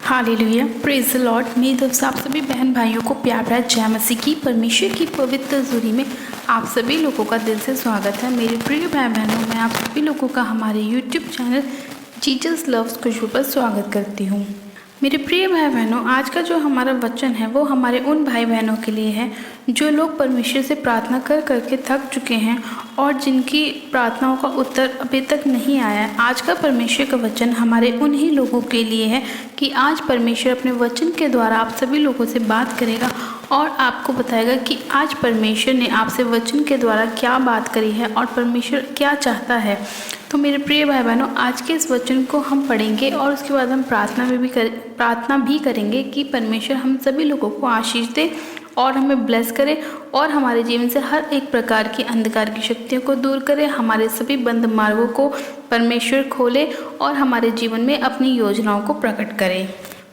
Hallelujah, praise the Lord. मेरी तरफ से आप सभी बहन भाइयों को प्यार भरा जय मसीह की परमेश्वर की पवित्र हज़ूरी में आप सभी लोगों का दिल से स्वागत है। मेरे प्रिय भाई बहनों, मैं आप सभी लोगों का हमारे यूट्यूब चैनल जीसस लव्स खुशबू पर स्वागत करती हूँ। मेरे प्रिय भाई बहनों, आज का जो हमारा वचन है वो हमारे उन भाई बहनों के लिए है जो लोग परमेश्वर से प्रार्थना कर करके थक चुके हैं और जिनकी प्रार्थनाओं का उत्तर अभी तक नहीं आया है। आज का परमेश्वर का वचन हमारे उन्हीं लोगों के लिए है कि आज परमेश्वर अपने वचन के द्वारा आप सभी लोगों से बात करेगा और आपको बताएगा कि आज परमेश्वर ने आपसे वचन के द्वारा क्या बात करी है और परमेश्वर क्या चाहता है। तो मेरे प्रिय भाई बहनों, आज के इस वचन को हम पढ़ेंगे और उसके बाद हम प्रार्थना भी करेंगे कि परमेश्वर हम सभी लोगों को आशीष दे और हमें ब्लेस करे और हमारे जीवन से हर एक प्रकार की अंधकार की शक्तियों को दूर करे, हमारे सभी बंद मार्गों को परमेश्वर खोले और हमारे जीवन में अपनी योजनाओं को प्रकट करे।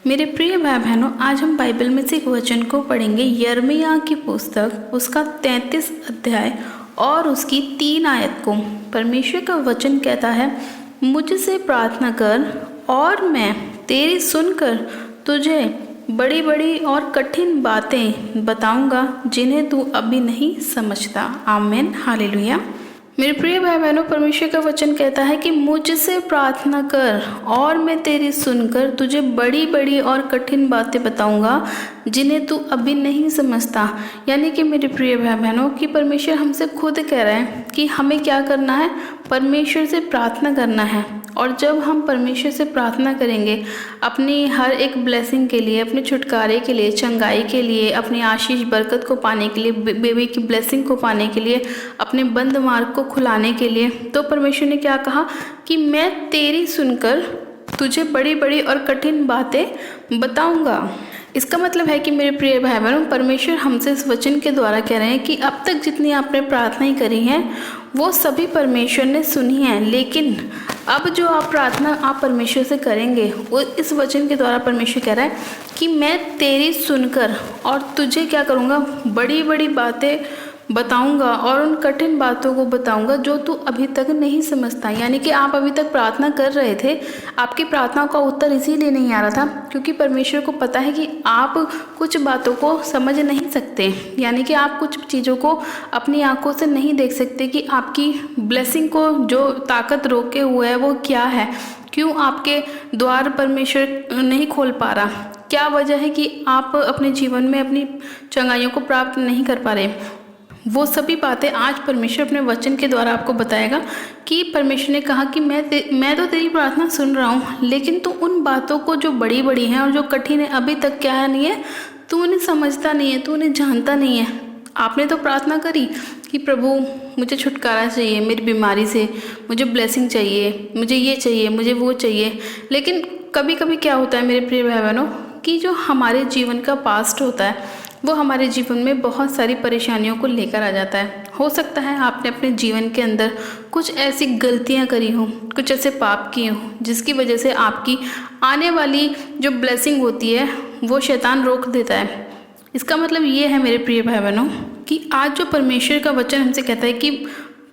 मेरे प्रिय भाई बहनों, आज हम बाइबल में से एक वचन को पढ़ेंगे, यिर्मयाह की पुस्तक उसका 33 अध्याय और उसकी 3 आयत को। परमेश्वर का वचन कहता है, मुझसे प्रार्थना कर और मैं तेरी सुनकर तुझे बड़ी बड़ी और कठिन बातें बताऊंगा जिन्हें तू अभी नहीं समझता। आमीन, हालेलुया। मेरे प्रिय भाई बहनों, परमेश्वर का वचन कहता है कि मुझसे प्रार्थना कर और मैं तेरी सुनकर तुझे बड़ी बड़ी और कठिन बातें बताऊंगा जिन्हें तू अभी नहीं समझता। यानी कि मेरे प्रिय भाई बहनों कि परमेश्वर हमसे खुद कह रहे हैं कि हमें क्या करना है, परमेश्वर से प्रार्थना करना है। और जब हम परमेश्वर से प्रार्थना करेंगे अपनी हर एक ब्लेसिंग के लिए, अपने छुटकारे के लिए, चंगाई के लिए, अपनी आशीष बरकत को पाने के लिए, बेबी की ब्लेसिंग को पाने के लिए, अपने बंद मार्ग को खुलाने के लिए, तो परमेश्वर ने क्या कहा कि मैं तेरी सुनकर तुझे बड़ी बड़ी और कठिन बातें बताऊंगा। इसका मतलब है कि मेरे प्रिय भाई बहनों, परमेश्वर हमसे इस वचन के द्वारा कह रहे हैं कि अब तक जितनी आपने प्रार्थनाएं करी हैं वो सभी परमेश्वर ने सुनी है, लेकिन अब जो आप प्रार्थना आप परमेश्वर से करेंगे वो इस वचन के द्वारा परमेश्वर कह रहा है कि मैं तेरी सुनकर और तुझे क्या करूँगा, बड़ी बड़ी बातें बताऊंगा और उन कठिन बातों को बताऊंगा जो तू अभी तक नहीं समझता। यानी कि आप अभी तक प्रार्थना कर रहे थे, आपकी प्रार्थनाओं का उत्तर इसीलिए नहीं आ रहा था क्योंकि परमेश्वर को पता है कि आप कुछ बातों को समझ नहीं सकते। यानी कि आप कुछ चीज़ों को अपनी आंखों से नहीं देख सकते कि आपकी ब्लेसिंग को जो ताकत रोके हुए है वो क्या है, क्यों आपके द्वार परमेश्वर नहीं खोल पा रहा, क्या वजह है कि आप अपने जीवन में अपनी चंगाइयों को प्राप्त नहीं कर पा रहे। वो सभी बातें आज परमेश्वर अपने वचन के द्वारा आपको बताएगा कि परमेश्वर ने कहा कि मैं तो तेरी प्रार्थना सुन रहा हूँ, लेकिन तू उन बातों को जो बड़ी बड़ी हैं और जो कठिन है अभी तक क्या है नहीं है, तू उन्हें समझता नहीं है, तू उन्हें जानता नहीं है। आपने तो प्रार्थना करी कि प्रभु मुझे छुटकारा चाहिए मेरी बीमारी से, मुझे ब्लेसिंग चाहिए, मुझे ये चाहिए, मुझे वो चाहिए। लेकिन कभी कभी क्या होता है मेरे प्रिय भाई बहनों कि जो हमारे जीवन का पास्ट होता है वो हमारे जीवन में बहुत सारी परेशानियों को लेकर आ जाता है। हो सकता है आपने अपने जीवन के अंदर कुछ ऐसी गलतियां करी हो, कुछ ऐसे पाप किए हो जिसकी वजह से आपकी आने वाली जो ब्लेसिंग होती है वो शैतान रोक देता है। इसका मतलब ये है मेरे प्रिय भाई बहनों कि आज जो परमेश्वर का वचन हमसे कहता है कि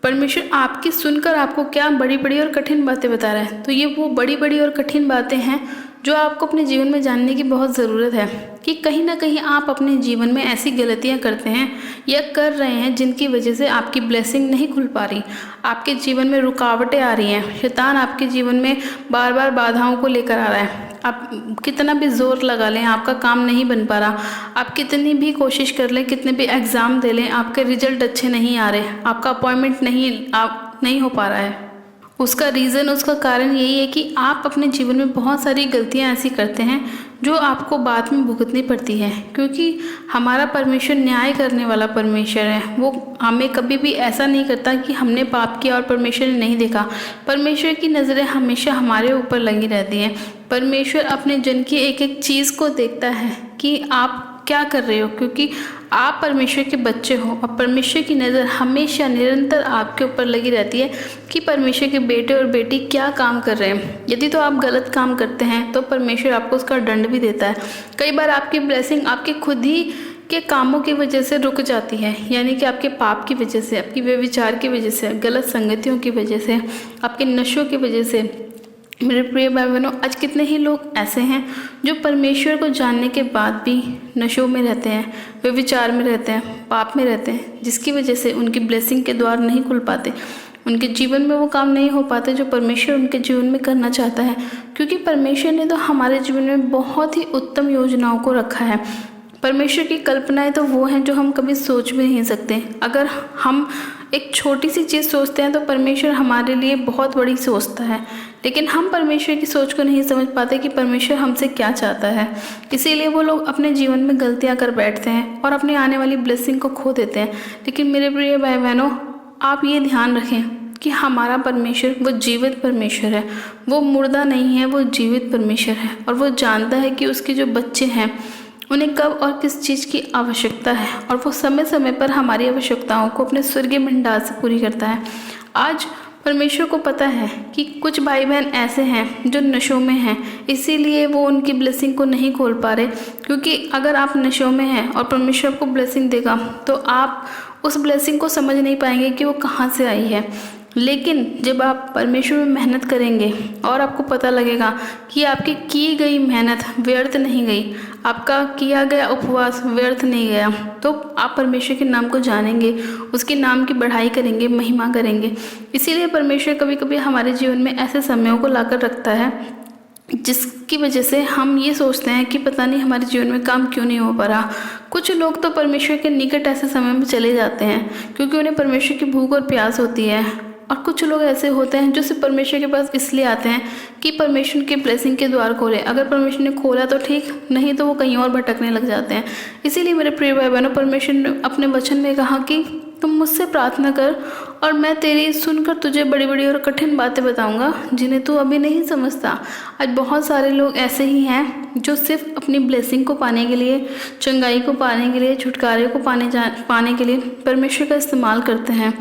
परमेश्वर आपकी सुनकर आपको क्या बड़ी बड़ी और कठिन बातें बता रहा है, तो ये वो बड़ी बड़ी और कठिन बातें हैं जो आपको अपने जीवन में जानने की बहुत ज़रूरत है कि कहीं ना कहीं आप अपने जीवन में ऐसी गलतियां करते हैं या कर रहे हैं जिनकी वजह से आपकी ब्लेसिंग नहीं खुल पा रही, आपके जीवन में रुकावटें आ रही हैं, शैतान आपके जीवन में बार बार बाधाओं को लेकर आ रहा है। आप कितना भी जोर लगा लें आपका काम नहीं बन पा रहा, आप कितनी भी कोशिश कर लें, कितने भी एग्ज़ाम दे लें, आपके रिजल्ट अच्छे नहीं आ रहे, आपका अपॉइंटमेंट नहीं हो पा रहा है। उसका रीज़न, उसका कारण यही है कि आप अपने जीवन में बहुत सारी गलतियां ऐसी करते हैं जो आपको बाद में भुगतनी पड़ती है, क्योंकि हमारा परमेश्वर न्याय करने वाला परमेश्वर है। वो हमें कभी भी ऐसा नहीं करता कि हमने पाप किया और परमेश्वर ने नहीं देखा। परमेश्वर की नज़रें हमेशा हमारे ऊपर लगी रहती हैं। परमेश्वर अपने जन की एक एक चीज़ को देखता है कि आप क्या कर रहे हो, क्योंकि आप परमेश्वर के बच्चे हो और परमेश्वर की नज़र हमेशा निरंतर आपके ऊपर लगी रहती है कि परमेश्वर के बेटे और बेटी क्या काम कर रहे हैं। यदि तो आप गलत काम करते हैं तो परमेश्वर आपको उसका दंड भी देता है। कई बार आपकी ब्लेसिंग आपके खुद ही के कामों की वजह से रुक जाती है, यानी कि आपके पाप की वजह से, आपकी व्यभिचार की वजह से, गलत संगतियों की वजह से, आपके नशों की वजह से, मेरे प्रिय भाई बहनों, आज कितने ही लोग ऐसे हैं जो परमेश्वर को जानने के बाद भी नशों में रहते हैं, वे विचार में रहते हैं, पाप में रहते हैं, जिसकी वजह से उनकी ब्लेसिंग के द्वार नहीं खुल पाते। उनके जीवन में वो काम नहीं हो पाते जो परमेश्वर उनके जीवन में करना चाहता है, क्योंकि परमेश्वर ने तो हमारे जीवन में बहुत ही उत्तम योजनाओं को रखा है। परमेश्वर की कल्पनाएं तो वो हैं जो हम कभी सोच भी नहीं सकते। अगर हम एक छोटी सी चीज़ सोचते हैं तो परमेश्वर हमारे लिए बहुत बड़ी सोचता है, लेकिन हम परमेश्वर की सोच को नहीं समझ पाते कि परमेश्वर हमसे क्या चाहता है। इसीलिए वो लोग अपने जीवन में गलतियां कर बैठते हैं और अपनी आने वाली ब्लेसिंग को खो देते हैं। लेकिन मेरे प्रिय भाई बहनों, आप ये ध्यान रखें कि हमारा परमेश्वर वो जीवित परमेश्वर है, वो मुर्दा नहीं है, वो जीवित परमेश्वर है। और वो जानता है कि उसके जो बच्चे हैं उन्हें कब और किस चीज़ की आवश्यकता है, और वो समय समय पर हमारी आवश्यकताओं को अपने स्वर्गीय भंडार से पूरी करता है। आज परमेश्वर को पता है कि कुछ भाई बहन ऐसे हैं जो नशों में हैं, इसीलिए वो उनकी ब्लेसिंग को नहीं खोल पा रहे। क्योंकि अगर आप नशों में हैं और परमेश्वर आपको ब्लेसिंग देगा तो आप उस ब्लेसिंग को समझ नहीं पाएंगे कि वो कहाँ से आई है। लेकिन जब आप परमेश्वर में मेहनत करेंगे और आपको पता लगेगा कि आपकी की गई मेहनत व्यर्थ नहीं गई, आपका किया गया उपवास व्यर्थ नहीं गया, तो आप परमेश्वर के नाम को जानेंगे, उसके नाम की बढ़ाई करेंगे, महिमा करेंगे। इसीलिए परमेश्वर कभी कभी हमारे जीवन में ऐसे समयों को लाकर रखता है जिसकी वजह से हम ये सोचते हैं कि पता नहीं हमारे जीवन में काम क्यों नहीं हो पा रहा। कुछ लोग तो परमेश्वर के निकट ऐसे समय में चले जाते हैं क्योंकि उन्हें परमेश्वर की भूख और प्यास होती है, और कुछ लोग ऐसे होते हैं जो सिर्फ परमेश्वर के पास इसलिए आते हैं कि परमेश्वर के ब्लेसिंग के द्वार खोले। अगर परमेश्वर ने खोला तो ठीक, नहीं तो वो कहीं और भटकने लग जाते हैं। इसीलिए मेरे प्रिय भाई बहनों, परमेश्वर ने अपने वचन में कहा कि तुम मुझसे प्रार्थना कर और मैं तेरी सुनकर तुझे बड़ी बड़ी और कठिन बातें बताऊंगा जिन्हें तू अभी नहीं समझता। आज बहुत सारे लोग ऐसे ही हैं जो सिर्फ अपनी ब्लेसिंग को पाने के लिए, चंगाई को पाने के लिए, छुटकारे को पाने के लिए परमेश्वर का इस्तेमाल करते हैं,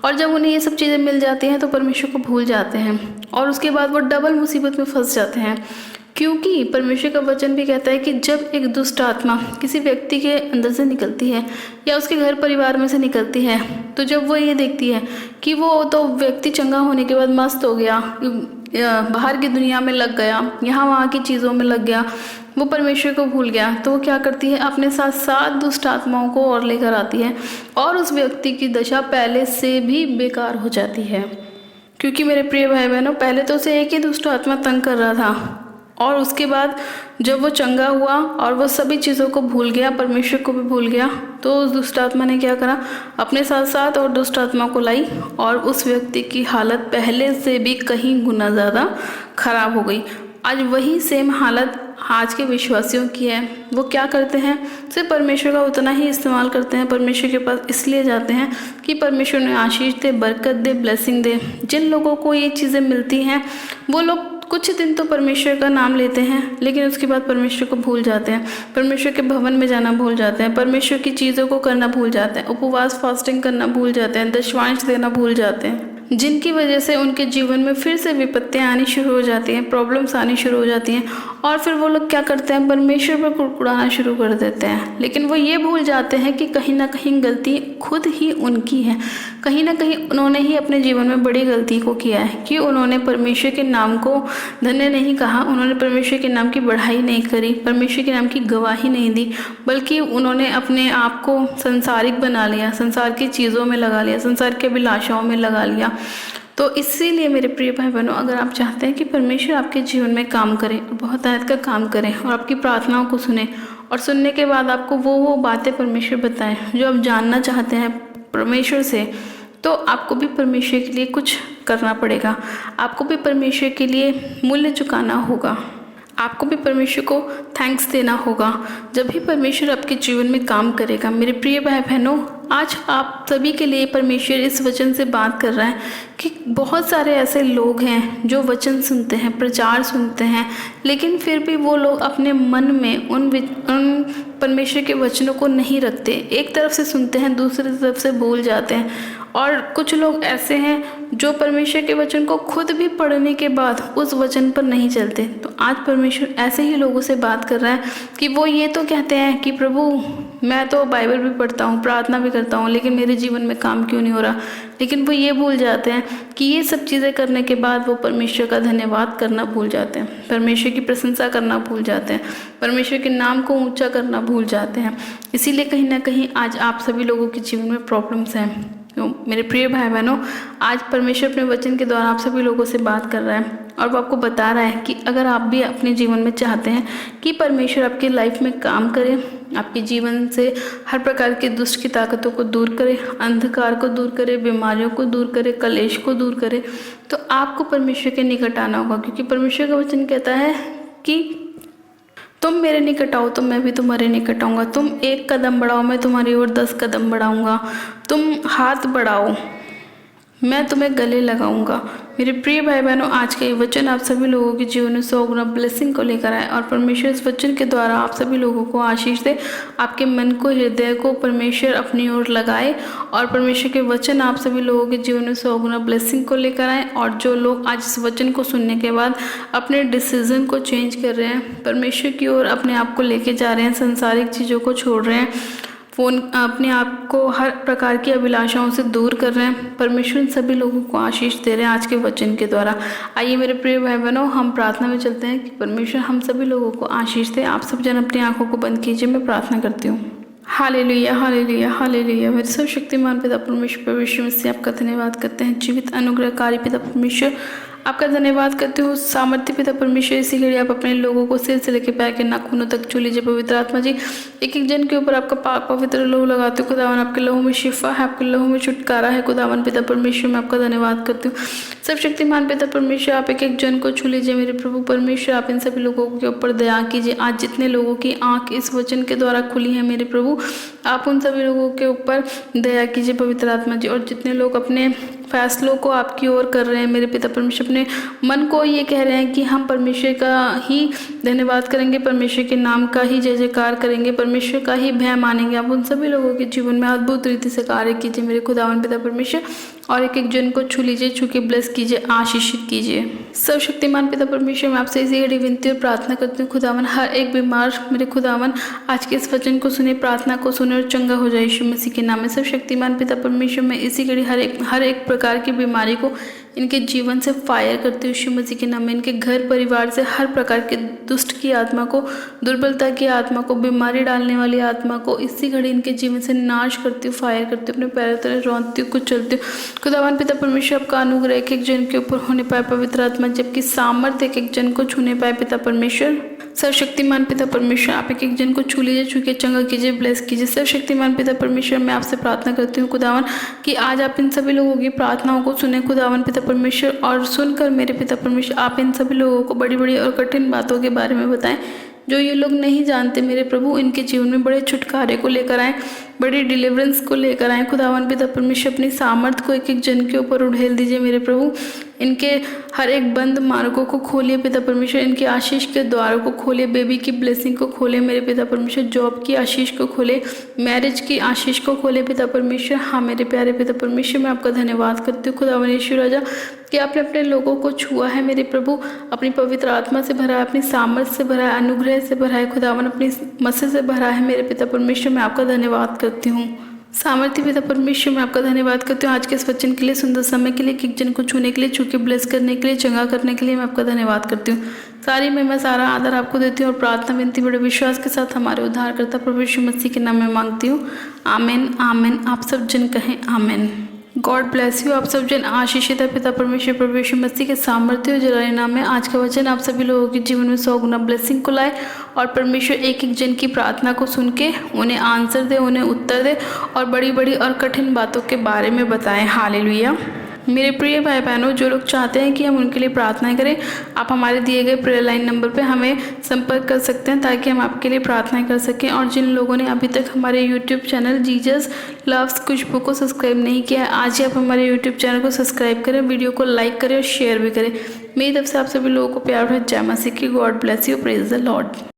और जब उन्हें ये सब चीज़ें मिल जाती हैं तो परमेश्वर को भूल जाते हैं और उसके बाद वो डबल मुसीबत में फंस जाते हैं। क्योंकि परमेश्वर का वचन भी कहता है कि जब एक दुष्ट आत्मा किसी व्यक्ति के अंदर से निकलती है या उसके घर परिवार में से निकलती है, तो जब वो ये देखती है कि वो तो व्यक्ति चंगा होने के बाद मस्त हो गया, बाहर की दुनिया में लग गया, यहाँ वहाँ की चीज़ों में लग गया, वो परमेश्वर को भूल गया, तो वो क्या करती है, अपने साथ 7 दुष्ट आत्माओं को और लेकर आती है और उस व्यक्ति की दशा पहले से भी बेकार हो जाती है। क्योंकि मेरे प्रिय भाई बहनों, पहले तो उसे एक ही दुष्ट आत्मा तंग कर रहा था, और उसके बाद जब वो चंगा हुआ और वो सभी चीज़ों को भूल गया, परमेश्वर को भी भूल गया, तो उस दुष्ट आत्मा ने क्या करा, अपने साथ 7 और दुष्ट आत्मा को लाई और उस व्यक्ति की हालत पहले से भी कहीं गुना ज़्यादा खराब हो गई। आज वही सेम हालत आज के विश्वासियों की है। वो क्या करते हैं, सिर्फ परमेश्वर का उतना ही इस्तेमाल करते हैं, परमेश्वर के पास इसलिए जाते हैं कि परमेश्वर ने आशीष दे, बरकत दे, ब्लेसिंग दे। जिन लोगों को ये चीज़ें मिलती हैं वो लोग कुछ दिन तो परमेश्वर का नाम लेते हैं, लेकिन उसके बाद परमेश्वर को भूल जाते हैं, परमेश्वर के भवन में जाना भूल जाते हैं, परमेश्वर की चीज़ों को करना भूल जाते हैं, उपवास फास्टिंग करना भूल जाते हैं, दशवांश देना भूल जाते हैं, जिनकी वजह से उनके जीवन में फिर से विपत्तियां आनी शुरू हो जाती हैं, प्रॉब्लम्स आनी शुरू हो जाती हैं, और फिर वो लोग क्या करते हैं, परमेश्वर पर कुड़कुड़ाना शुरू कर देते हैं। लेकिन वो ये भूल जाते हैं कि कहीं ना कहीं गलती खुद ही उनकी है, कहीं ना कहीं उन्होंने ही अपने जीवन में बड़ी गलती को किया है कि उन्होंने परमेश्वर के नाम को धन्य नहीं कहा, उन्होंने परमेश्वर के नाम की बढ़ाई नहीं करी, परमेश्वर के नाम की गवाही नहीं दी, बल्कि उन्होंने अपने आप को संसारिक बना लिया, संसार की चीज़ों में लगा लिया, संसार के अभिलाषाओं में लगा लिया। तो इसीलिए मेरे प्रिय भाई बहनों, अगर आप चाहते हैं कि परमेश्वर आपके जीवन में काम करे, बहुत आयत का काम करें और आपकी प्रार्थनाओं को सुने, और सुनने के बाद आपको वो बातें परमेश्वर बताएं जो आप जानना चाहते हैं परमेश्वर से, तो आपको भी परमेश्वर के लिए कुछ करना पड़ेगा, आपको भी परमेश्वर के लिए मूल्य चुकाना होगा, आपको भी परमेश्वर को थैंक्स देना होगा। जब भी परमेश्वर आपके जीवन में काम करेगा। मेरे प्रिय भाई बहनों, आज आप सभी के लिए परमेश्वर इस वचन से बात कर रहा है कि बहुत सारे ऐसे लोग हैं जो वचन सुनते हैं, प्रचार सुनते हैं, लेकिन फिर भी वो लोग अपने मन में उन परमेश्वर के वचनों को नहीं रखते। एक तरफ से सुनते हैं, दूसरी तरफ से भूल जाते हैं, और कुछ लोग ऐसे हैं जो परमेश्वर के वचन को खुद भी पढ़ने के बाद उस वचन पर नहीं चलते। तो आज परमेश्वर ऐसे ही लोगों से बात कर रहा है कि वो ये तो कहते हैं कि प्रभु मैं तो बाइबल भी पढ़ता हूँ, प्रार्थना भी करता हूँ, लेकिन मेरे जीवन में काम क्यों नहीं हो रहा। लेकिन वो ये भूल जाते हैं कि ये सब चीज़ें करने के बाद वो परमेश्वर का धन्यवाद करना भूल जाते हैं, परमेश्वर की प्रशंसा करना भूल जाते हैं, परमेश्वर के नाम को ऊंचा करना भूल जाते हैं। इसीलिए कहीं ना कहीं आज आप सभी लोगों के जीवन में प्रॉब्लम्स हैं। तो मेरे प्रिय भाई बहनों, आज परमेश्वर अपने वचन के द्वारा आप सभी लोगों से बात कर रहा है और वो आपको बता रहा है कि अगर आप भी अपने जीवन में चाहते हैं कि परमेश्वर आपकी लाइफ में काम करे, आपके जीवन से हर प्रकार की दुष्ट की ताकतों को दूर करे, अंधकार को दूर करे, बीमारियों को दूर करे, कलेश को दूर करे, तो आपको परमेश्वर के निकट आना होगा। क्योंकि परमेश्वर का वचन कहता है कि तुम मेरे निकट आओ तो मैं भी तुम्हारे निकट आऊँगा, तुम 1 कदम बढ़ाओ मैं तुम्हारी ओर 10 कदम बढ़ाऊँगा, तुम हाथ बढ़ाओ मैं तुम्हें गले लगाऊंगा। मेरे प्रिय भाई बहनों, आज का ये वचन आप सभी लोगों के जीवन में 100 गुना ब्लेसिंग को लेकर आए और परमेश्वर इस वचन के द्वारा आप सभी लोगों को आशीष दे, आपके मन को, हृदय को परमेश्वर अपनी ओर लगाए और परमेश्वर के वचन आप सभी लोगों के जीवन में 100 गुना ब्लेसिंग को लेकर आए। और जो लोग आज इस वचन को सुनने के बाद अपने डिसीजन को चेंज कर रहे हैं, परमेश्वर की ओर अपने आप को लेके जा रहे हैं, संसारिक चीज़ों को छोड़ रहे हैं, अपने आप को हर प्रकार की अभिलाषाओं से दूर कर रहे हैं, परमेश्वर इन सभी लोगों को आशीष दे रहे हैं आज के वचन के द्वारा। आइए मेरे प्रिय भाई बहनों, हम प्रार्थना में चलते हैं कि परमेश्वर हम सभी लोगों को आशीष दे। आप सब जन अपनी आंखों को बंद कीजिए, मैं प्रार्थना करती हूँ। Hallelujah, hallelujah, hallelujah. मेरे सर्वशक्तिमान पिता परमेश्वर यीशु मसीह आपका धन्यवाद करते हैं। जीवित अनुग्रहकारी पिता परमेश्वर आपका धन्यवाद करते हो। सामर्थ्य पिता परमेश्वर, इसी घड़ी आप अपने लोगों को सिर से लेकर पैर के नाखूनों तक छू लीजिए। पवित्र आत्मा जी, एक एक जन के ऊपर आपका पवित्र लहू लगाते हो खुदावन। आपके लहू में शिफा है, आपके लहू में छुटकारा है खुदावन। पिता परमेश्वर मैं आपका धन्यवाद करती हूँ। सब शक्तिमान पिता परमेश्वर, आप एक एक जन को छू लीजिए। मेरे प्रभु परमेश्वर, आप इन सभी लोगों के ऊपर दया कीजिए। आज जितने लोगों की आंख इस वचन के द्वारा खुली है मेरे प्रभु, आप उन सभी लोगों के ऊपर दया कीजिए पवित्र आत्मा जी। और जितने लोग अपने फैसलों को आपकी ओर कर रहे हैं मेरे पिता परमेश्वर, अपने मन को ये कह रहे हैं कि हम परमेश्वर का ही धन्यवाद करेंगे, परमेश्वर के नाम का ही जय जयकार करेंगे, परमेश्वर का ही भय मानेंगे, आप उन सभी लोगों के जीवन में अद्भुत रीति से कार्य कीजिए मेरे खुदावन पिता परमेश्वर। और एक एक जन को छू लीजिए, छू के ब्लेस कीजिए, आशीषित कीजिए। सर्वशक्तिमान पिता परमेश्वर, मैं आपसे इसी घड़ी विनती और प्रार्थना करती हूँ खुदावन, हर एक बीमार मेरे खुदावन आज के इस वचन को सुने, प्रार्थना को सुने और चंगा हो जाए यीशु मसीह के नाम में। सर्वशक्तिमान पिता परमेश्वर, मैं इसी घड़ी हर एक प्रकार की बीमारी को इनके जीवन से फायर करती हूँ यीशु मसीह के नाम में। इनके घर परिवार से हर प्रकार के दुष्ट की आत्मा को, दुर्बलता की आत्मा को, बीमारी डालने वाली आत्मा को इसी घड़ी इनके जीवन से नाश करती हूँ, फायर करती हूँ, अपने पैरों तले रौंदती हूँ, कुछ चलती हूँ खुदावन पिता परमेश्वर। आपका अनुग्रह एक एक जन के ऊपर होने पाए पवित्र आत्मा, जबकि सामर्थ्य एक एक जन को छूने पाए पिता परमेश्वर। सर्वशक्तिमान पिता परमेश्वर, आप एक एक जन को छू लीजिए, छू के चंगा कीजिए, ब्लेस कीजिए। सर्वशक्तिमान पिता परमेश्वर, मैं आपसे प्रार्थना करती हूँ खुदावन कि आज आप इन सभी लोगों की प्रार्थनाओं को सुने खुदावन पिता परमेश्वर, और सुनकर मेरे पिता परमेश्वर आप इन सभी लोगों को बड़ी बड़ी और कठिन बातों के बारे में बताएं जो ये लोग नहीं जानते मेरे प्रभु। इनके जीवन में बड़े छुटकारे को लेकर आए, बड़ी डिलीवरेंस को लेकर आए खुदावन पिता परमेश्वर। अपनी सामर्थ को एक एक जन के ऊपर उड़ेल दीजिए मेरे प्रभु। इनके हर एक बंद मार्गों को खोलिए पिता परमेश्वर, इनके आशीष के द्वारों को खोलिए, बेबी की ब्लेसिंग को खोले मेरे पिता परमेश्वर, जॉब की आशीष को खोले, मैरिज की आशीष को खोले पिता परमेश्वर। हाँ मेरे प्यारे पिता परमेश्वर, मैं आपका धन्यवाद करती हूँ खुदावन यीशु राजा कि आपने अपने लोगों को छुआ है मेरे प्रभु, अपनी पवित्र आत्मा से भरा है, अपनी सामर्थ से भरा है, अनुग्रह से भरा है खुदावन, अपनी मसीह से भरा है मेरे पिता परमेश्वर। मैं आपका धन्यवाद करती हूँ। सामर्थ्य पिता परमेश्वर, मैं आपका धन्यवाद करती हूँ आज के इस वचन के लिए, सुंदर समय के लिए, एक जन को छूने के लिए, छू के ब्लेस करने के लिए, चंगा करने के लिए मैं आपका धन्यवाद करती हूँ। सारी मैं सारा आदर आपको देती हूँ और प्रार्थना विनती बड़े विश्वास के साथ हमारे उद्धारकर्ता प्रभु यीशु मसीह के नाम में मांगती हूँ। आमीन, आमीन। आप सब जन कहें आमीन। God bless you. आप सब जन आशीषित है पिता परमेश्वर प्रभु यीशु मसीह के सामर्थ्य और जलाले नाम में। आज का वचन आप सभी लोगों के जीवन में 100 गुना ब्लेसिंग को लाए और परमेश्वर एक एक जन की प्रार्थना को सुन के उन्हें आंसर दे, उन्हें उत्तर दे और बड़ी बड़ी और कठिन बातों के बारे में बताएं। हालेलुया। मेरे प्रिय भाई बहनों, जो लोग चाहते हैं कि हम उनके लिए प्रार्थनाएं करें, आप हमारे दिए गए प्रेयर लाइन नंबर पे हमें संपर्क कर सकते हैं ताकि हम आपके लिए प्रार्थनाएं कर सकें। और जिन लोगों ने अभी तक हमारे यूट्यूब चैनल जीसस लव्स खुशबू को सब्सक्राइब नहीं किया है, आज ही आप हमारे यूट्यूब चैनल को सब्सक्राइब करें, वीडियो को लाइक करें और शेयर भी करें। मेरी तरफ से आप सभी लोगों को प्यार भरी जय मसीह की। God bless you. Praise the Lord.